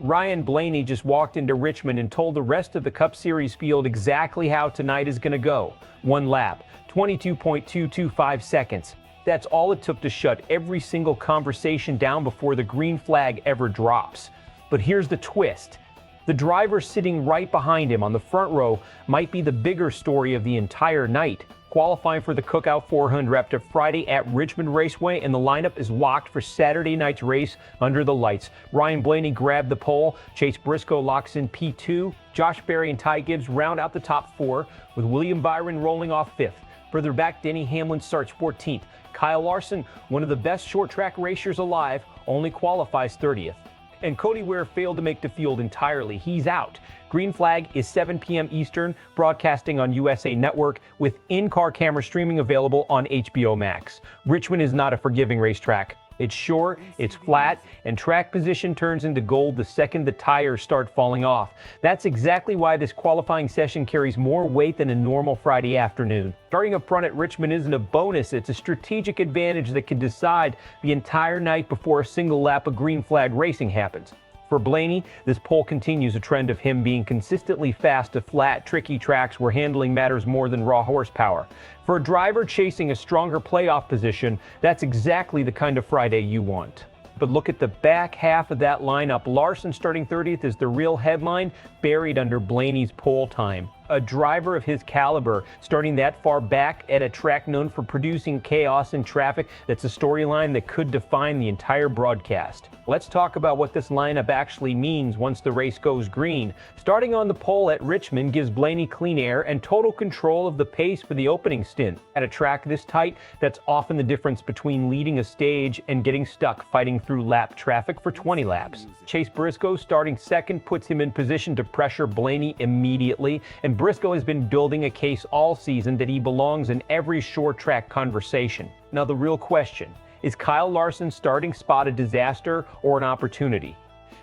Ryan Blaney just walked into Richmond and told the rest of the Cup Series field exactly how tonight is going to go. One lap, 22.225 seconds. That's all it took to shut every single conversation down before the green flag ever drops. But here's the twist. The driver sitting right behind him on the front row might be the bigger story of the entire night. Qualifying for the Cookout 400 after Friday at Richmond Raceway, and the lineup is locked for Saturday night's race under the lights. Ryan Blaney grabbed the pole. Chase Briscoe locks in P2. Josh Berry and Ty Gibbs round out the top four, with William Byron rolling off fifth. Further back, Denny Hamlin starts 14th. Kyle Larson, one of the best short track racers alive, only qualifies 30th. And Cody Ware failed to make the field entirely. He's out. Green flag is 7 p.m. Eastern, broadcasting on USA Network with in-car camera streaming available on HBO Max. Richmond is not a forgiving racetrack. It's short, it's flat, and track position turns into gold the second the tires start falling off. That's exactly why this qualifying session carries more weight than a normal Friday afternoon. Starting up front at Richmond isn't a bonus, it's a strategic advantage that can decide the entire night before a single lap of green flag racing happens. For Blaney, this pole continues a trend of him being consistently fast to flat, tricky tracks where handling matters more than raw horsepower. For a driver chasing a stronger playoff position, that's exactly the kind of Friday you want. But look at the back half of that lineup. Larson starting 30th is the real headline, buried under Blaney's pole time. A driver of his caliber starting that far back at a track known for producing chaos and traffic, that's a storyline that could define the entire broadcast. Let's talk about what this lineup actually means once the race goes green. Starting on the pole at Richmond gives Blaney clean air and total control of the pace for the opening stint. At a track this tight, that's often the difference between leading a stage and getting stuck fighting through lap traffic for 20 laps. Chase Briscoe starting second puts him in position to pressure Blaney immediately, and Briscoe has been building a case all season that he belongs in every short track conversation. Now the real question, is Kyle Larson's starting spot a disaster or an opportunity?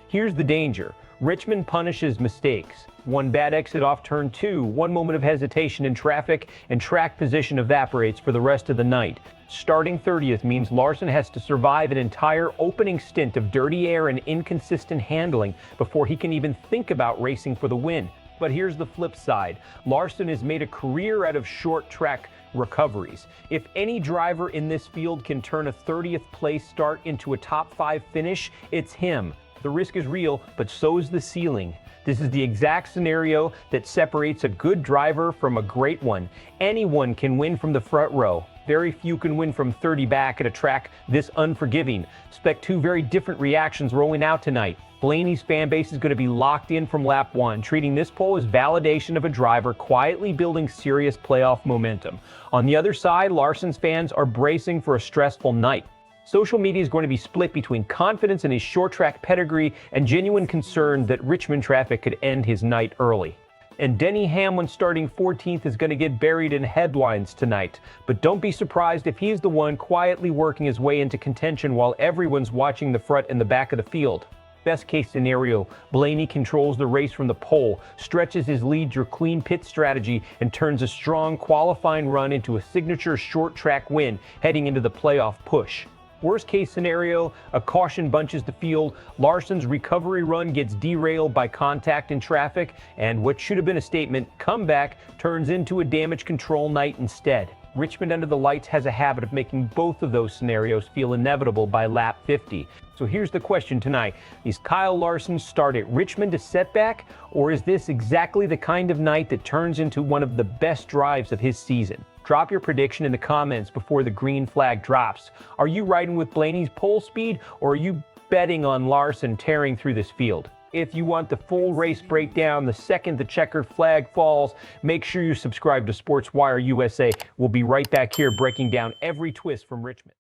Here's the danger. Richmond punishes mistakes. One bad exit off turn 2, one moment of hesitation in traffic, and track position evaporates for the rest of the night. Starting 30th means Larson has to survive an entire opening stint of dirty air and inconsistent handling before he can even think about racing for the win. But here's the flip side. Larson has made a career out of short track recoveries. If any driver in this field can turn a 30th place start into a top 5 finish, it's him. The risk is real, but so is the ceiling. This is the exact scenario that separates a good driver from a great one. Anyone can win from the front row. Very few can win from 30 back at a track this unforgiving. Expect two very different reactions rolling out tonight. Blaney's fan base is going to be locked in from lap 1, treating this pole as validation of a driver quietly building serious playoff momentum. On the other side, Larson's fans are bracing for a stressful night. Social media is going to be split between confidence in his short track pedigree and genuine concern that Richmond traffic could end his night early. And Denny Hamlin starting 14th is going to get buried in headlines tonight. But don't be surprised if he's the one quietly working his way into contention while everyone's watching the front and the back of the field. Best case scenario, Blaney controls the race from the pole, stretches his lead through clean pit strategy, and turns a strong qualifying run into a signature short track win heading into the playoff push. Worst case scenario, a caution bunches the field, Larson's recovery run gets derailed by contact in traffic, and what should have been a statement comeback turns into a damage control night instead. Richmond under the lights has a habit of making both of those scenarios feel inevitable by lap 50. So here's the question tonight. Is Kyle Larson start at Richmond a setback, or is this exactly the kind of night that turns into one of the best drives of his season? Drop your prediction in the comments before the green flag drops. Are you riding with Blaney's pole speed, or are you betting on Larson tearing through this field? If you want the full race breakdown the second the checkered flag falls, make sure you subscribe to SportsWire USA. We'll be right back here breaking down every twist from Richmond.